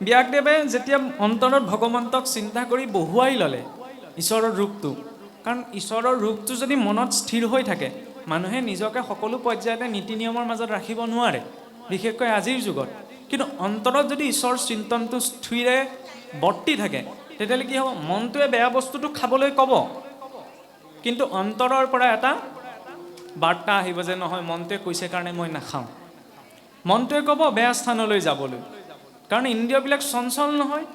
ব্যাসদেৱে যেতিয়া অন্তৰত ভগৱন্তক চিন্তা কৰি বহুৱাই ল'লে ঈশ্বৰৰ ৰূপটো, কাৰণ ঈশ্বৰৰ ৰূপটো যদি মনত স্থিৰ হৈ থাকে, মানুহে নিজকে সকলো পৰ্যায়তে নীতি নিয়মৰ মাজত ৰাখিব নোৱাৰে, বিশেষকৈ আজিৰ যুগত। কিন্তু অন্তৰত যদি ঈশ্বৰ চিন্তনটো স্থিৰে বৰ্তি থাকে, তেতিয়াহ'লে কি হ'ব? মনটোৱে বেয়া বস্তুটো খাবলৈ ক'ব, কিন্তু অন্তৰৰ পৰা এটা বাৰ্তা আহিব যে নহয়, মনটোৱে কৈছে কাৰণে মই নাখাওঁ। মনটোৱে ক'ব বেয়া স্থানলৈ যাবলৈ, কাৰণ ইন্দ্ৰিয়বিলাক চঞ্চল নহয়।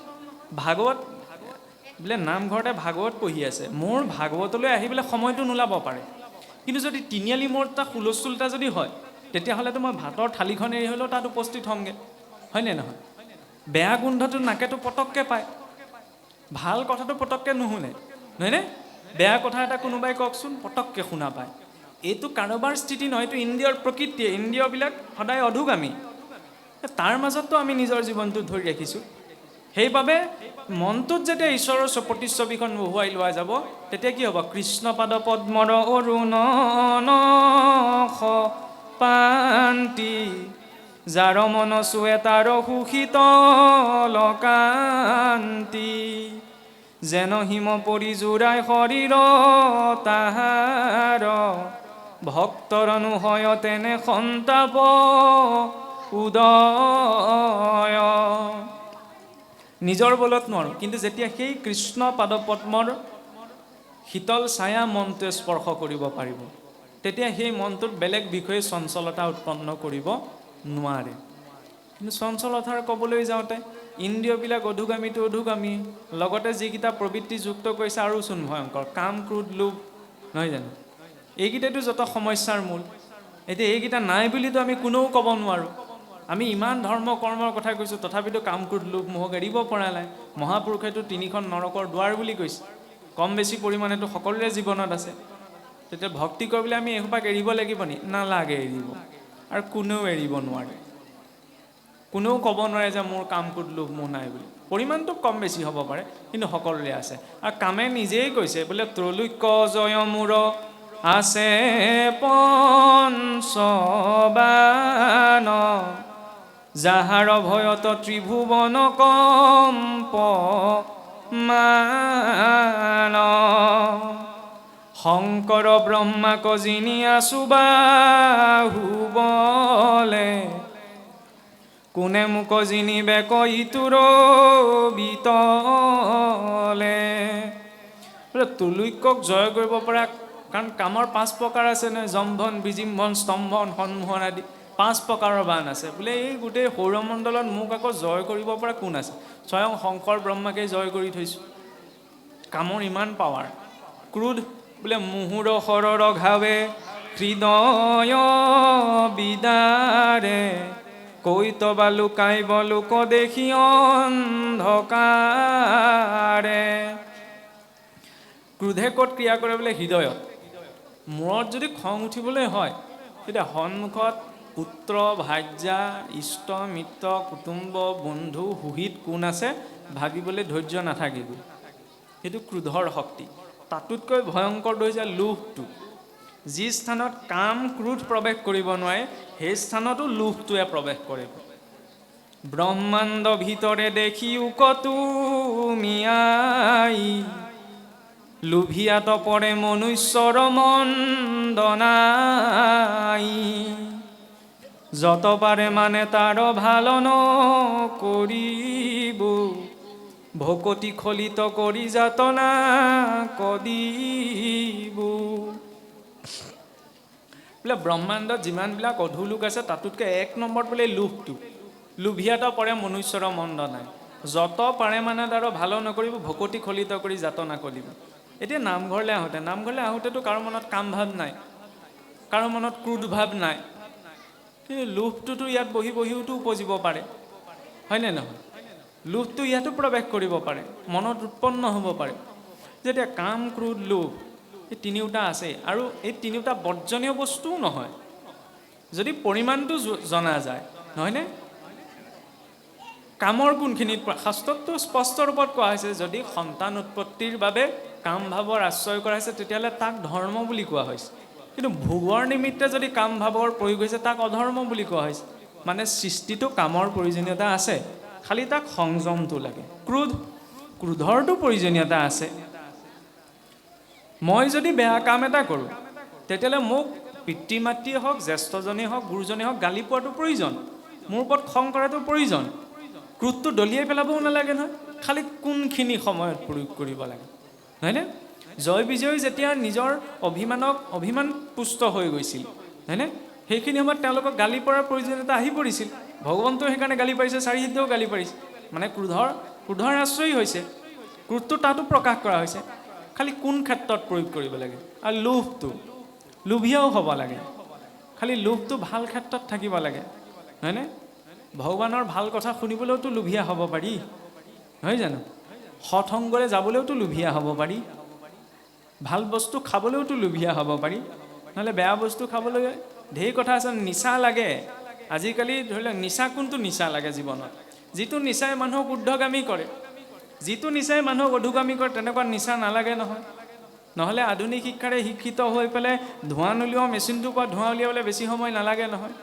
ভাগৱত বোলে নামঘৰতে ভাগৱত পঢ়ি আছে, মোৰ ভাগৱতলৈ আহিবলৈ সময়টো নোলাব পাৰে, কিন্তু যদি তিনিআলি মোৰ এটা হুলস্থুলতা যদি হয়, তেতিয়াহ'লেতো মই ভাতৰ থালিখন এৰি হ'লেও তাত উপস্থিত হ'মগৈ, হয়নে নহয়? বেয়া গোন্ধটো নাকেতো পটককৈ পায়, ভাল কথাটো পটককৈ নুশুনে, নহয়নে? বেয়া কথা এটা কোনোবাই কওকচোন, পটককৈ শুনা পায়। এইটো কাৰোবাৰ স্থিতি নহয়, এইটো ইন্দ্ৰিয়ৰ প্ৰকৃতিয়ে। ইন্দ্ৰিয়বিলাক সদায় অধোগামী, তাৰ মাজতো আমি নিজৰ জীৱনটো ধৰি ৰাখিছোঁ। সেইবাবে মনটোত যেতিয়া ঈশ্বৰৰ প্ৰতিচ্ছবিখন বহুৱাই লোৱা যাব, তেতিয়া কি হ'ব? কৃষ্ণপাদ পদ্মৰ অৰুণ নখ পান্তি, যাৰ মন চুৱে তাৰ সুশীতল কান্তি, যেন হিম পৰি জোৰাই শৰীৰ তাহাৰ, ভক্তৰ অনুসয় তেনে সন্তাপ উদয়। নিজৰ বলত নোৱাৰোঁ, কিন্তু যেতিয়া সেই কৃষ্ণ পাদপদ্মৰ শীতল ছায়া মনটোৱে স্পৰ্শ কৰিব পাৰিব, তেতিয়া সেই মনটোত বেলেগ বিষয়ে চঞ্চলতা উৎপন্ন কৰিব নোৱাৰে। কিন্তু চঞ্চলতাৰ ক'বলৈ যাওঁতে ইন্দ্ৰিয়বিলাক অধোগামীটো অধোগামী, লগতে যিকেইটা প্ৰবৃত্তি যুক্ত কৰিছে আৰুচোন ভয়ংকৰ, কাম ক্ৰোধ লোভ, নহয় জানো? এইকেইটাইতো যত সমস্যাৰ মূল। এতিয়া এইকেইটা নাই বুলিতো আমি কোনেও ক'ব নোৱাৰোঁ। আমি ইমান ধৰ্ম কৰ্মৰ কথা কৈছোঁ, তথাপিতো কাম ক্ৰোধ লোভ মোহক এৰিব পৰা নাই। মহাপুৰুষেতো 3খন নৰকৰ দুৱাৰ বুলি কৈছে, কম বেছি পৰিমাণেতো সকলোৰে জীৱনত আছে। তেতিয়া ভক্তি কৰিবলৈ আমি এসোপাক এৰিব লাগিব নি? নালাগে এৰিব, আৰু কোনেও এৰিব নোৱাৰে। কোনেও ক'ব নোৱাৰে যে মোৰ কাম ক্ৰোধ লোভ মোহ নাই বুলি। পৰিমাণটো কম বেছি হ'ব পাৰে, কিন্তু সকলোৰে আছে। আৰু কামে নিজেই কৈছে বোলে, ত্ৰৈলোক্য জয় মূৰ আছে পঞ্চবান, যাহাৰ ভয়ত ত্ৰিভুৱন কম্প মান, শংকৰ ব্ৰহ্মাক যিনি আছু বাহুবলে, কোনে মোক জিনিবে কইটোৰ বিতলে। ত্ৰৈলোক্যক জয় কৰিব পৰা, কাৰণ কামৰ 5 প্ৰকাৰ আছে নহয়, জম্ভন বিজিম্ভন স্তম্ভন সন্মোহন আদি 5 প্ৰকাৰৰ বান আছে। বোলে এই গোটেই সৌৰমণ্ডলত মোক আকৌ জয় কৰিব পৰা কোন আছে? স্বয়ং শংকৰ ব্ৰহ্মাকে জয় কৰি থৈছোঁ। কামৰ ইমান পাৱাৰ। ক্ৰোধ বোলে মুহুৰ শৰৰ ঘাৱে হৃদয় বিদাৰে, কৈতবা লুকাইব লোক দেখি অন্ধকাৰে। ক্ৰোধে ক'ত ক্ৰিয়া কৰে বোলে? হৃদয়ত। মূৰত যদি খং উঠিবলৈ হয়, তেতিয়া সন্মুখত পুত্ৰ ভাৰ্যা ইষ্ট মিত্ৰ কুটুম্ব বন্ধু সুহিত কোন আছে ভাবিবলৈ ধৈৰ্য নাথাকিব। সেইটো ক্ৰোধৰ শক্তি। তাতোতকৈ ভয়ংকৰ হৈছে লোভটো। যি স্থানত কাম ক্ৰোধ প্ৰৱেশ কৰিব নোৱাৰে, সেই স্থানতো লোভটোৱে প্ৰৱেশ কৰিব। ব্ৰহ্মাণ্ড ভিতৰে দেখিও কতুমিয়াই, লোভিয়াত পৰে মনুষ্যৰ মন্দনাই, যত পাৰে মানে তাৰ ভাল নকৰিব, ভকতি খলিত কৰি যাতনা কদিব। বোলে ব্ৰহ্মাণ্ডত যিমানবিলাক অধোলোক আছে, তাতোতকৈ 1 নম্বৰত বোলে লোভটো। লোভিয়াত পৰে মনুষ্যৰ মন্দনাই, যত পাৰে মানে তাৰ ভাল নকৰিব, ভকতি খলিত কৰি যাতনা কৰিব। এতিয়া নামঘৰলৈ আহোঁতেতো কাৰো মনত কাম ভাৱ নাই, কাৰো মনত ক্ৰোধ ভাৱ নাই, কিন্তু লোভটোতো ইয়াত বহি বহিওতো উপজিব পাৰে, হয়নে নহয়? লোভটো ইয়াতো প্ৰৱেশ কৰিব পাৰে, মনত উৎপন্ন হ'ব পাৰে। যেতিয়া কাম ক্ৰোধ লোভ এই তিনিওটা আছে, আৰু এই তিনিওটা বৰ্জনীয় বস্তুও নহয়, যদি পৰিমাণটো জনা যায়, নহয়নে? কামৰ কোনখিনিত? শাস্ত্ৰততো স্পষ্ট ৰূপত কোৱা হৈছে, যদি সন্তান উৎপত্তিৰ বাবে কাম ভাৱৰ আশ্ৰয় কৰা হৈছে, তেতিয়াহ'লে তাক ধৰ্ম বুলি কোৱা হৈছে। কিন্তু ভোগৰ নিমিত্তে যদি কাম ভাৱৰ প্ৰয়োগ হৈছে, তাক অধৰ্ম বুলি কোৱা হৈছে। মানে সৃষ্টিটো কামৰ প্ৰয়োজনীয়তা আছে, খালি তাক সংযমটো লাগে। ক্ৰোধৰটো প্ৰয়োজনীয়তা আছে। মই যদি বেয়া কাম এটা কৰোঁ, তেতিয়াহ'লে মোক পিতৃ মাতৃয়ে হওক, জ্যেষ্ঠজনেই হওক, গুৰুজনেই হওক, গালি পোৱাটো প্ৰয়োজন, মোৰ ওপৰত খং কৰাটো প্ৰয়োজন। ক্ৰোধটো দলিয়াই পেলাবও নালাগে নহয়, খালি কোনখিনি সময়ত প্ৰয়োগ কৰিব লাগে, হয়নে? জয় বিজয় যেতিয়া নিজৰ অভিমান পুষ্ট হৈ গৈছিল, হয়নে? সেইখিনি সময়ত তেওঁলোকক গালি পৰাৰ প্ৰয়োজনীয়তা আহি পৰিছিল। ভগৱন্তও সেইকাৰণে গালি পাৰিছে, চাৰিসিদ্ধেও গালি পাৰিছে। মানে ক্ৰোধৰ আশ্ৰয়ী হৈছে, ক্ৰোধটো তাতো প্ৰকাশ কৰা হৈছে, খালি কোন ক্ষেত্ৰত প্ৰয়োগ কৰিব লাগে। আৰু লোভীয়াও হ'ব লাগে, খালি লোভটো ভাল ক্ষেত্ৰত থাকিব লাগে, হয়নে? ভগৱানৰ ভাল কথা শুনিবলৈওতো লোভীয়া হ'ব পাৰি, নহয় জানো? সৎসংগৰে যাবলৈওতো লোভীয়া হ'ব পাৰি, ভাল বস্তু খাবলৈওতো লোভীয়া হ'ব পাৰি, নহ'লে বেয়া বস্তু খাবলৈ ঢেৰ কথা আছে। নিচা লাগে আজিকালি, ধৰি লওক নিচা কোনটো নিচা লাগে জীৱনত? যিটো নিচাই মানুহক ঊৰ্ধ্বগামী কৰে, যিটো নিচাই মানুহক অধোগামী কৰে, তেনেকুৱা নিচা নালাগে নহয়। নহ'লে আধুনিক শিক্ষাৰে শিক্ষিত হৈ পেলাই ধোঁৱা নুলিওৱা মেচিনটোৰ পৰা ধোঁৱা উলিয়াবলৈ বেছি সময় নালাগে নহয়,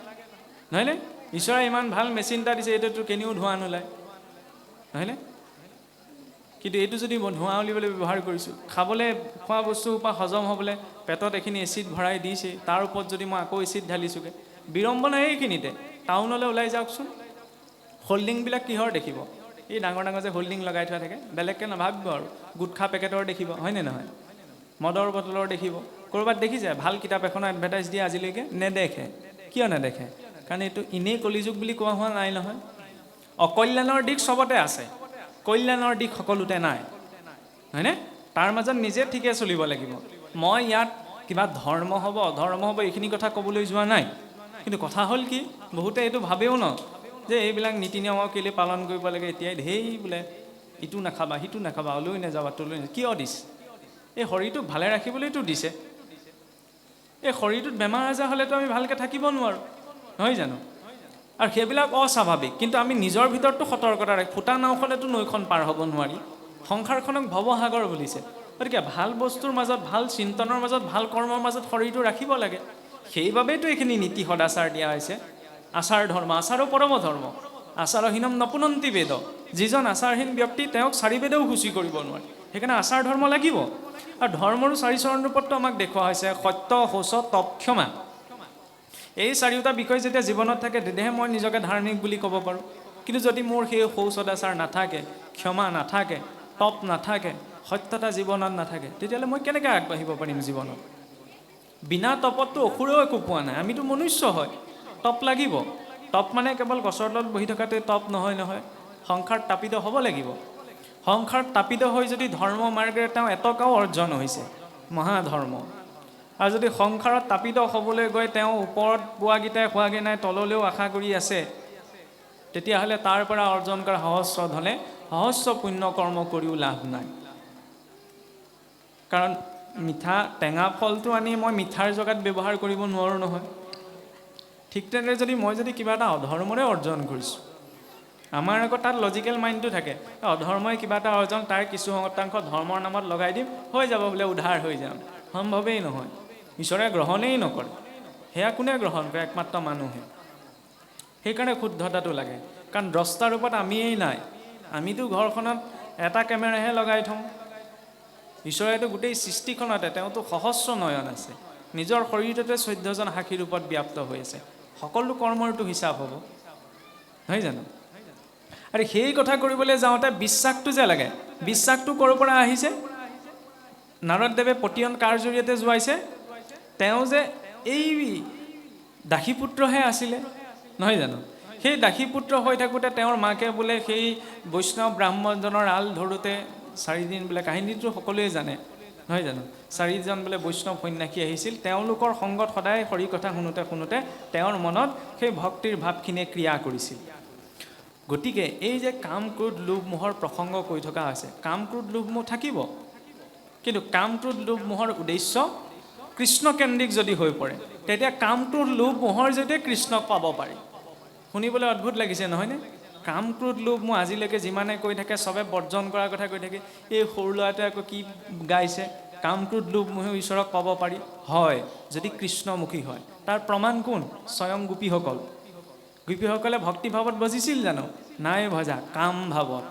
নহয়নে? ঈশ্বৰে ইমান ভাল মেচিন এটা দিছে, এইটোতো কেনিও ধোঁৱা নোলায়, নহয়নে? কিন্তু এইটো যদি মই ধোঁৱা উলিয়াবলৈ ব্যৱহাৰ কৰিছোঁ, খোৱা বস্তুৰ পৰা হজম হ'বলৈ পেটত এইখিনি এচিড ভৰাই দিছে, তাৰ ওপৰত যদি মই আকৌ এচিড ঢালিছোঁগৈ, বিড়ম্বনা এইখিনিতে। টাউনলৈ ওলাই যাওকচোন, হোল্ডিংবিলাক কিহৰ দেখিব? এই ডাঙৰ ডাঙৰ যে হোল্ডিং লগাই থোৱা থাকে, বেলেগকৈ নাভাবিব আৰু, গুটখা পেকেটৰ দেখিব, হয়নে নহয়? মদৰ বটলৰ দেখিব। ক'ৰবাত দেখিছে ভাল কিতাপ এখনৰ এডভাৰটাইজ দিয়ে আজিলৈকে? নেদেখে। কিয় নেদেখে? কাৰণ এইটো এনেই কলিযুগ বুলি কোৱা হোৱা নাই নহয়। অকল্যাণৰ দিশ চবতে আছে, কল্যাণৰ দিশ সকলোতে নাই, হয়নে? তাৰ মাজত নিজে ঠিকে চলিব লাগিব। মই ইয়াত কিবা ধৰ্ম হ'ব অধৰ্ম হ'ব এইখিনি কথা ক'বলৈ যোৱা নাই, কিন্তু কথা হ'ল কি, বহুতে এইটো ভাবেও ন যে এইবিলাক নীতি নিয়ম কেলৈ পালন কৰিব লাগে, এতিয়াই ঢেৰ বোলে ইটো নাখাবা সিটো নাখাবা, অলৈ নাযাবা তলৈ নাযাবা। কিয় দিছে? এই শৰীৰটোক ভালে ৰাখিবলৈতো দিছে। এই শৰীৰটোত বেমাৰ আজাৰ হ'লেতো আমি ভালকৈ থাকিব নোৱাৰোঁ, নহয় জানো? আৰু সেইবিলাক অস্বাভাৱিক, কিন্তু আমি নিজৰ ভিতৰতো সতৰ্কতা ৰাখি, ফুটা নাওখনেতো নৈখন পাৰ হ'ব নোৱাৰি। সংসাৰখনক ভৱসাগৰ বুলিছে, গতিকে ভাল বস্তুৰ মাজত, ভাল চিন্তনৰ মাজত, ভাল কৰ্মৰ মাজত শৰীৰটো ৰাখিব লাগে। সেইবাবেইতো এইখিনি নীতি সদাচাৰ দিয়া হৈছে। আচাৰ ধৰ্ম, আচাৰো পৰম ধৰ্ম, আচাৰহীনম নপুনন্তি বেদ। যিজন আচাৰহীন ব্যক্তি তেওঁক চাৰি বেদেও সূচী কৰিব নোৱাৰে, সেইকাৰণে আচাৰ ধৰ্ম লাগিব। আৰু ধৰ্মৰো চাৰি চৰণ ৰূপতটো আমাক দেখুওৱা হৈছে সত্য, শৌচ, তপ, ক্ষমা। এই চাৰিওটা বিষয় যেতিয়া জীৱনত থাকে, তেতিয়াহে মই নিজকে ধাৰ্মিক বুলি ক'ব পাৰোঁ। কিন্তু যদি মোৰ সেই শৌচ সদাচাৰ নাথাকে, ক্ষমা নাথাকে, তপ নাথাকে, সত্যতা জীৱনত নাথাকে, তেতিয়াহ'লে মই কেনেকৈ আগবাঢ়িব পাৰিম জীৱনত? বিনা তপততো অসুৰেও একো পোৱা নাই, আমিতো মনুষ্য হয়। তপ লাগিব। তপ মানে কেৱল গছৰ তলত বহি থকাটোৱে তপ নহয় নহয়, সংসাৰত তাপিত হ'ব লাগিব। সংসাৰত তাপিত হৈ যদি ধৰ্ম মাৰ্গেৰে তেওঁ এটকাও অৰ্জন হৈছে, মহাধৰ্ম। আৰু যদি সংসাৰত তাপিত হ'বলৈ গৈ তেওঁ ওপৰত পোৱাগিটাই হোৱাগৈ নাই, তললৈও আশা কৰি আছে, তেতিয়াহ'লে তাৰ পৰা অৰ্জন কৰা সহস্ৰ ধনে সহস্ৰ পুণ্য কৰ্ম কৰিও লাভ নাই। কাৰণ টেঙা ফলটো আনি মই মিঠাৰ জেগাত ব্যৱহাৰ কৰিব নোৱাৰোঁ নহয়। ঠিক তেনেদৰে মই যদি কিবা এটা অধৰ্মৰে অৰ্জন কৰিছোঁ, আমাৰ আকৌ তাত লজিকেল মাইণ্ডটো থাকে, অধৰ্মই কিবা এটা অৰ্জন, তাৰ কিছু শতাংশ ধৰ্মৰ নামত লগাই দিম, হৈ যাব বোলে, উদ্ধাৰ হৈ যাম। সম্ভৱেই নহয়, ঈশ্বৰে গ্ৰহণেই নকৰে। সেয়া কোনে গ্ৰহণ কৰে? একমাত্ৰ মানুহে। সেইকাৰণে শুদ্ধতাটো লাগে, কাৰণ দ্ৰষ্টা ৰূপত আমিয়েই নাই। আমিতো ঘৰখনত এটা কেমেৰাহে লগাই থওঁ, ঈশ্বৰেতো গোটেই সৃষ্টিখনতে, তেওঁতো সহস্ৰ নয়ন আছে, নিজৰ শৰীৰটোতে 14জন সাক্ষী ৰূপত ব্যাপ্ত হৈ আছে। সকলো কৰ্মৰটো হিচাপ হ'ব, নহয় জানো? আৰু সেই কথা কৰিবলৈ যাওঁতে বিশ্বাসটো যে লাগে, বিশ্বাসটো ক'ৰ পৰা আহিছে? নাৰদদেৱে পতিয়ন কাৰ জৰিয়তে যোৱাইছে? তেওঁ যে এই দাসীপুত্ৰহে আছিলে, নহয় জানো? সেই দাসীপুত্ৰ হৈ থাকোঁতে তেওঁৰ মাকে বোলে সেই বৈষ্ণৱ ব্ৰাহ্মণজনৰ আল ধৰোঁতে 4 দিন বোলে, কাহিনীটো সকলোৱে জানে, নহয় জানো? 4জন বোলে বৈষ্ণৱ সন্যাসী আহিছিল, তেওঁলোকৰ সংগত সদায় হৰি কথা শুনোতে শুনোতে তেওঁৰ মনত সেই ভক্তিৰ ভাৱখিনিয়ে ক্ৰিয়া কৰিছিল। গতিকে এই যে কাম, ক্ৰোধ, লোভ, মোহৰ প্ৰসংগ কৈ থকা হৈছে, কাম, ক্ৰোধ, লোভ, মোহ থাকিব, কিন্তু কাম, ক্ৰোধ, লোভ, মোহৰ উদ্দেশ্য কৃষ্ণকেন্দ্ৰিক যদি হৈ পৰে, তেতিয়া কাম, ক্ৰোধ, লোভ, মোহৰ জৰিয়তে কৃষ্ণক পাব পাৰি। শুনিবলৈ অদ্ভুত লাগিছে নহয়নে? কাম, ক্ৰোধ, লোভ, মোহ আজিলৈকে যিমানে কৈ থাকে চবে বৰ্জন কৰাৰ কথা কৈ থাকে। এই সৰু ল'ৰাটোৱে আকৌ কি গাইছে, কাম, ক্ৰোধ, লোভ, মোহেও ঈশ্বৰক পাব পাৰি। হয়, যদি কৃষ্ণমুখী হয়। তাৰ প্ৰমাণ কোন? স্বয়ং গোপীসকল। গোপীসকলে ভক্তিভাৱত বজিছিল জানো? নাই ভজা কাম ভাৱত।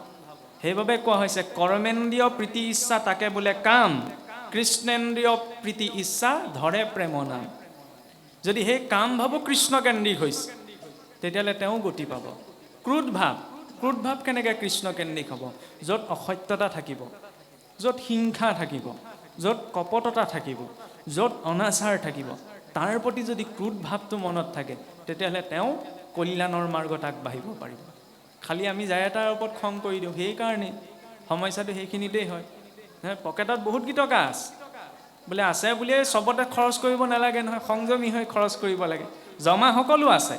সেইবাবে কোৱা হৈছে কৰ্মেন্দ্ৰিয় প্ৰীতি ইচ্ছা তাকে বোলে কাম, কৃষ্ণেন্দ্ৰিয় প্ৰীতি ইচ্ছা ধৰে প্ৰেম নাম। যদি সেই কাম ভাৱো কৃষ্ণকেন্দ্ৰিক হৈছে তেতিয়াহ'লে তেওঁ গতি পাব। ক্ৰোধ ভাৱ কেনেকৈ কৃষ্ণকেন্দ্ৰিক হ'ব? য'ত অসত্যতা থাকিব, য'ত হিংসা থাকিব, য'ত কপটতা থাকিব, য'ত অনাচাৰ থাকিব, তাৰ প্ৰতি যদি ক্ৰোধ ভাৱটো মনত থাকে তেতিয়াহ'লে তেওঁ কল্যাণৰ মাৰ্গত আগবাঢ়িব পাৰিব। খালি আমি যায় এটাৰ ওপৰত খং কৰি দিওঁ, সেইকাৰণে সমস্যাটো সেইখিনিতেই হয়। পকেটত বহুত টকা আছে, বোলে আছে বুলিয়ে চবতে খৰচ কৰিব নালাগে নহয়, সংযমী হৈ খৰচ কৰিব লাগে। জমা সকলো আছে,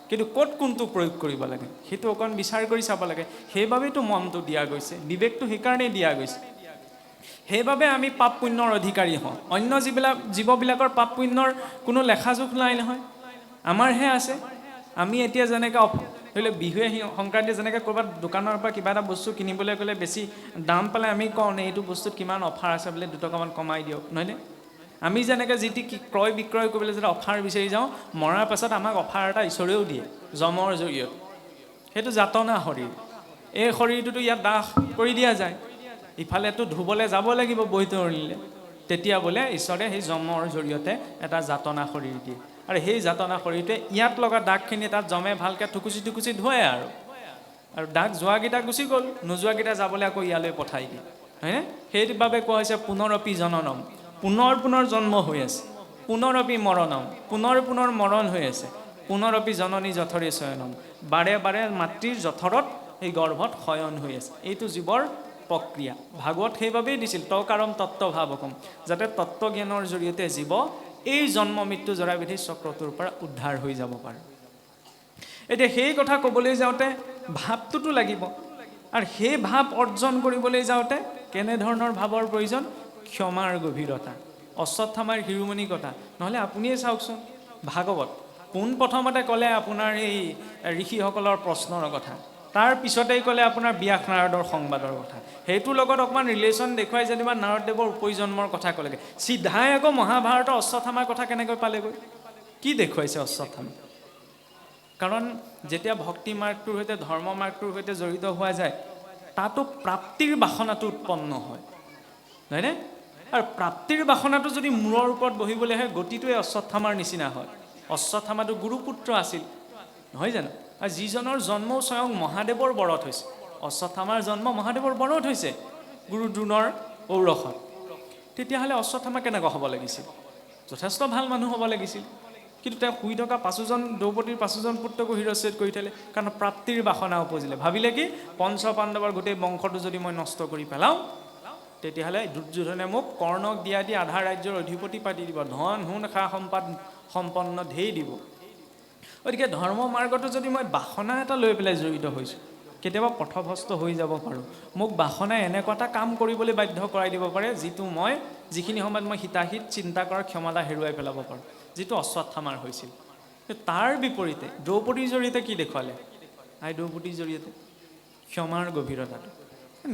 কিন্তু ক'ত কোনটো প্ৰয়োগ কৰিব লাগে সেইটো অকণ বিচাৰ কৰি চাব লাগে। সেইবাবেতো মনটো দিয়া গৈছে, বিবেকটো সেইকাৰণেই দিয়া গৈছে। সেইবাবে আমি পাপ পুণ্যৰ অধিকাৰী হওঁ। অন্য জীৱবিলাকৰ পাপ পুণ্যৰ কোনো লেখাজোখ নাই নহয়, আমাৰহে আছে। আমি এতিয়া যেনেকৈ ধৰি লওক বিহুৱে সংক্ৰান্তি যেনেকৈ ক'ৰবাত দোকানৰ পৰা কিবা এটা বস্তু কিনিবলৈ গ'লে বেছি দাম পালে আমি কওঁ নে এইটো বস্তুত কিমান অফাৰ আছে বোলে দুটকামান কমাই দিয়ক, নহয়নে? আমি যেনেকৈ যি টি ক্ৰয় বিক্ৰয় কৰিবলৈ যেতিয়া অফাৰ বিচাৰি যাওঁ, মৰাৰ পাছত আমাক অফাৰ এটা ঈশ্বৰেও দিয়ে যমৰ জৰিয়তে। সেইটো যাতনা শৰীৰ। এই শৰীৰটোতো ইয়াত দাহ কৰি দিয়া যায়, ইফালেতো ধুবলৈ যাব লাগিব বৈতৰণিলৈ, তেতিয়া বোলে ঈশ্বৰে সেই যমৰ জৰিয়তে এটা যাতনা শৰীৰ দিয়ে। আৰু সেই যাতনা শৰীৰটোৱে ইয়াত লগা দাগখিনি তাত জমে ভালকৈ টুকুচি ধুৱে আৰু দাগ যোৱাকেইটা গুচি গ'ল, নোযোৱাকেইটা যাবলৈ আকৌ ইয়ালৈ পঠাই দিয়ে, হয়নে? সেইবাবে কোৱা হৈছে পুনৰপি জননম, পুনৰ জন্ম হৈ আছে, পুনৰপি মৰণম, পুনৰ মৰণ হৈ আছে, পুনৰপি জননী জঠৰে শয়নম, বাৰে বাৰে মাতৃৰ জঠৰত সেই গৰ্ভত শয়ন হৈ আছে। এইটো জীৱৰ প্ৰক্ৰিয়া। ভাগৱত সেইবাবেই দিছিল তকাৰম তত্ত্বভাৱকম, যাতে তত্ত্বজ্ঞানৰ জৰিয়তে জীৱ এই জন্ম মৃত্যু জৰাবিধি চক্ৰটোৰ পৰা উদ্ধাৰ হৈ যাব পাৰে। এতিয়া সেই কথা ক'বলৈ যাওঁতে ভাৱটোতো লাগিব, আৰু সেই ভাৱ অৰ্জন কৰিবলৈ যাওঁতে কেনেধৰণৰ ভাৱৰ প্ৰয়োজন? ক্ষমাৰ গভীৰতা, অশ্বত্থামাৰ শিৰোমণি কথা। নহ'লে আপুনিয়ে চাওকচোন, ভাগৱত পোনপ্ৰথমতে ক'লে আপোনাৰ এই ঋষিসকলৰ প্ৰশ্নৰ কথা, তাৰ পিছতেই ক'লে আপোনাৰ ব্যাস নাৰদৰ সংবাদৰ কথা। সেইটোৰ লগত অকণমান ৰিলেশ্যন দেখুৱাই যেনিবা নাৰদদেৱৰ উপজন্মৰ কথা ক'লেগৈ, চিধাই আকৌ মহাভাৰতৰ অশ্বত্থামাৰ কথা কেনেকৈ পালেগৈ? কি দেখুৱাইছে অশ্বত্থামা? কাৰণ যেতিয়া ভক্তি মাৰ্গটোৰ সৈতে ধৰ্ম মাৰ্গটোৰ সৈতে জড়িত হোৱা যায়, তাতো প্ৰাপ্তিৰ বাসনাটো উৎপন্ন হয়, নহয়নে? আৰু প্ৰাপ্তিৰ বাসনাটো যদি মূৰৰ ওপৰত বহিবলৈ হয়, গতিটোৱে অশ্বত্থামাৰ নিচিনা হয়। অশ্বত্থামাটো গুৰুপুত্ৰ আছিল, নহয় জানো? আৰু যিজনৰ জন্মও স্বয়ং মহাদেৱৰ বৰত হৈছে, অশ্বত্থামাৰ জন্ম মহাদেৱৰ বৰত হৈছে গুৰু দ্ৰোণৰ ঔৰসত। তেতিয়াহ'লে অশ্বত্থামা কেনেকুৱা হ'ব লাগিছিল? যথেষ্ট ভাল মানুহ হ'ব লাগিছিল। কিন্তু তেওঁ শুই থকা দ্ৰৌপদীৰ 5জন পুত্ৰকো শিৰচ্ছেদ কৰি থলে, কাৰণ প্ৰাপ্তিৰ বাসনা উপজিলে। ভাবিলে কি, পঞ্চ পাণ্ডৱৰ গোটেই বংশটো যদি মই নষ্ট কৰি পেলাওঁ তেতিয়াহ'লে দুৰ্যোধনে মোক কৰ্ণক দি আধা ৰাজ্যৰ অধিপতি পাতি দিব, ধন সোণ সা সম্পন্ন ঢেৰ দিব। গতিকে ধৰ্ম মাৰ্গটো যদি মই বাসনা এটা লৈ পেলাই জড়িত হৈছোঁ, কেতিয়াবা পথভ্ৰষ্ট হৈ যাব পাৰোঁ। মোক বাসনাই এনেকুৱা এটা কাম কৰিবলৈ বাধ্য কৰাই দিব পাৰে যিখিনি সময়ত মই হিতাহিত চিন্তা কৰাৰ ক্ষমতা হেৰুৱাই পেলাব পাৰোঁ, যিটো অশ্বত্থামাৰ হৈছিল। তাৰ বিপৰীতে দ্ৰৌপদীৰ জৰিয়তে কি দেখুৱালে? দ্ৰৌপদীৰ জৰিয়তে ক্ষমাৰ গভীৰতাটো।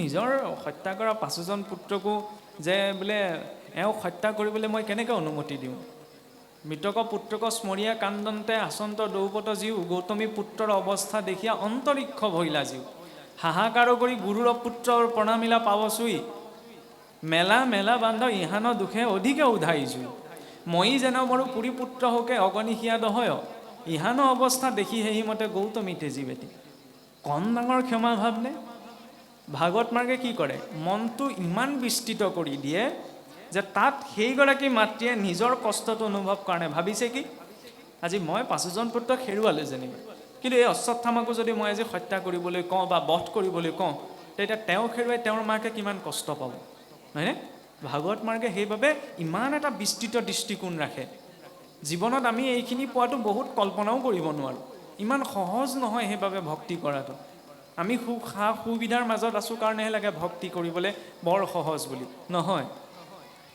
নিজৰ হত্যা কৰা 5জন পুত্ৰকো যে বোলে এওঁক হত্যা কৰিবলৈ মই কেনেকৈ অনুমতি দিওঁ? মৃতক পুত্ৰক স্মৰীয়া কান্দন্তে আচন্ত দ্ৰৌপদ জীও, গৌতমী পুত্ৰৰ অৱস্থা দেখিয়া অন্তৰিক্ষ ভৈলা জীও, হাহাকাৰ কৰি গুৰুৰ পুত্ৰৰ প্ৰণামিলা পাৱচুই, মেলা বান্ধ ইহান দুখে অধিকে উধাই জুই, মই যেন মোৰো পুৰী পুত্ৰ হকে অগণিহিয়া দহয়, ইহান অৱস্থা দেখি সেইমতে গৌতমী তেজী বেটি। কম ডাঙৰ ক্ষমা ভাৱনে? ভাগৱত মাৰ্গে কি কৰে? মনটো ইমান বিস্তৃত কৰি দিয়ে যে তাত সেইগৰাকী মাতৃয়ে নিজৰ কষ্টটো অনুভৱ কাৰণে ভাবিছে কি, আজি মই 5জন পুত্ৰক হেৰুৱালে যেনিবা, কিন্তু এই অশ্বত্থামাকো যদি মই আজি হত্যা কৰিবলৈ কওঁ বা বধ কৰিবলৈ কওঁ, তেতিয়া তেওঁক হেৰুৱাই তেওঁৰ মাকে কিমান কষ্ট পাব, নহয়নে? ভাগৱত মাৰ্গে সেইবাবে ইমান এটা বিস্তৃত দৃষ্টিকোণ ৰাখে। জীৱনত আমি এইখিনি পোৱাটো বহুত কল্পনাও কৰিব নোৱাৰোঁ, ইমান সহজ নহয়। সেইবাবে ভক্তি কৰাটো আমি সুবিধাৰ মাজত আছোঁ কাৰণেহে লাগে ভক্তি কৰিবলৈ বৰ সহজ বুলি নহয়।